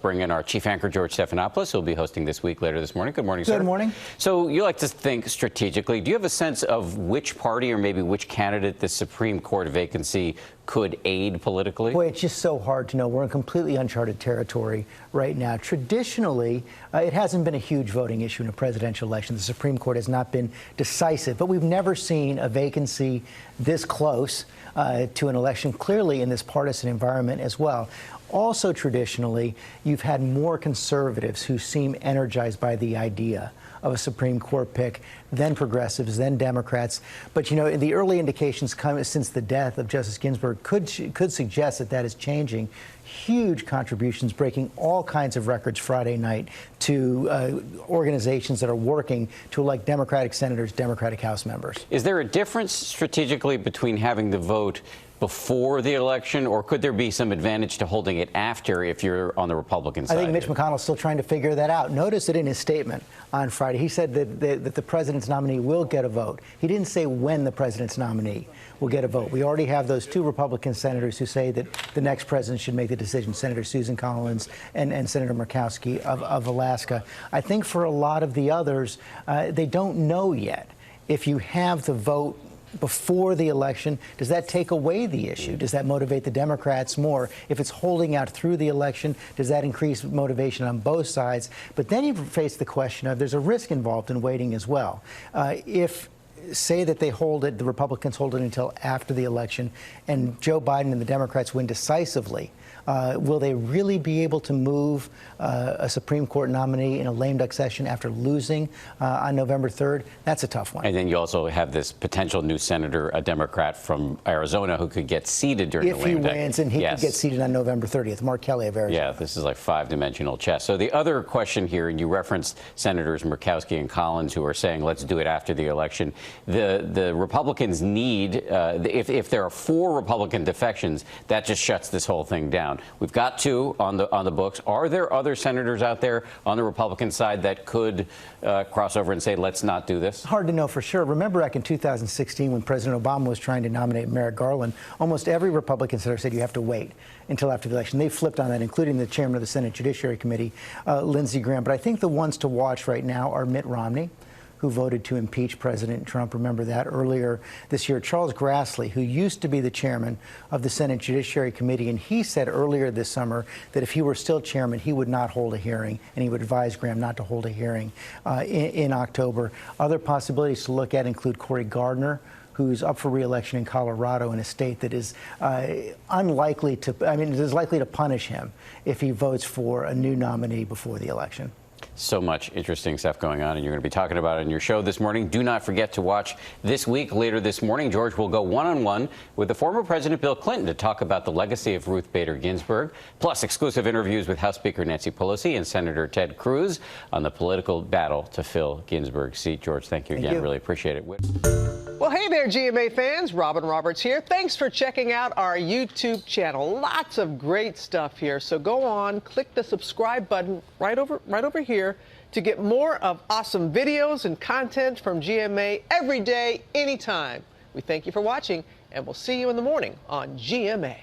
Bring in our chief anchor, George Stephanopoulos, who will be hosting this week later this morning. Good morning, sir. Good morning. So you like to think strategically. Do you have a sense of which party or maybe which candidate the Supreme Court vacancy could aid politically? Boy, it's just so hard to know. We're in completely uncharted territory right now. Traditionally, it hasn't been a huge voting issue in a presidential election. The Supreme Court has not been decisive, but we've never seen a vacancy this close to an election, clearly in this partisan environment as well. Also, traditionally, you've had more conservatives who seem energized by the idea of a Supreme Court pick than progressives, than Democrats. But, you know, the early indications since the death of Justice Ginsburg could suggest that that is changing. Huge contributions, breaking all kinds of records Friday night to organizations that are working to elect Democratic senators, Democratic House members. Is there a difference strategically between having the vote before the election, or could there be some advantage to holding it after if you're on the Republican side? I think Mitch McConnell's still trying to figure that out. Notice that in his statement on Friday, he said that the president's nominee will get a vote. He didn't say when the president's nominee will get a vote. We already have those two Republican senators who say that the next president should make the decision, Senator Susan Collins and Senator Murkowski of Alaska. I think for a lot of the others, they don't know yet. If you have the vote before the election, does that take away the issue? Does that motivate the Democrats more? If it's holding out through the election, does that increase motivation on both sides? But then you face the question of there's a risk involved in waiting as well. Say that they hold it, the Republicans hold it until after the election, and Joe Biden and the Democrats win decisively. Will they really be able to move a Supreme Court nominee in a lame duck session after losing on November 3rd? That's a tough one. And then you also have this potential new senator, a Democrat from Arizona, who could get seated during the lame duck. If he wins, and he could get seated on November 30th, Mark Kelly of Arizona. Yeah, this is like five-dimensional chess. So the other question here, and you referenced Senators Murkowski and Collins, who are saying, let's do it after the election. The Republicans need, if there are 4 Republican defections, that just shuts this whole thing down. We've got 2 on the books. Are there other senators out there on the Republican side that could cross over and say, let's not do this? Hard to know for sure. Remember back in 2016 when President Obama was trying to nominate Merrick Garland, almost every Republican senator said you have to wait until after the election. They flipped on that, including the chairman of the Senate Judiciary Committee, Lindsey Graham. But I think the ones to watch right now are Mitt Romney, who voted to impeach President Trump. Remember that earlier this year. Charles Grassley, who used to be the chairman of the Senate Judiciary Committee, and he said earlier this summer that if he were still chairman, he would not hold a hearing, and he would advise Graham not to hold a hearing in October. Other possibilities to look at include Cory Gardner, who's up for re-election in Colorado, in a state that is unlikely to, is likely to punish him if he votes for a new nominee before the election. So much interesting stuff going on, and you're going to be talking about it in your show this morning. Do not forget to watch This Week later this morning. George will go one-on-one with the former President Bill Clinton to talk about the legacy of Ruth Bader Ginsburg, plus exclusive interviews with House Speaker Nancy Pelosi and Senator Ted Cruz on the political battle to fill Ginsburg's seat. George, thank you again. Really appreciate it. Well, hey there, GMA fans. Robin Roberts here. Thanks for checking out our YouTube channel. Lots of great stuff here. So go on, click the subscribe button right over here to get more of awesome videos and content from GMA every day, anytime. We thank you for watching, and we'll see you in the morning on GMA.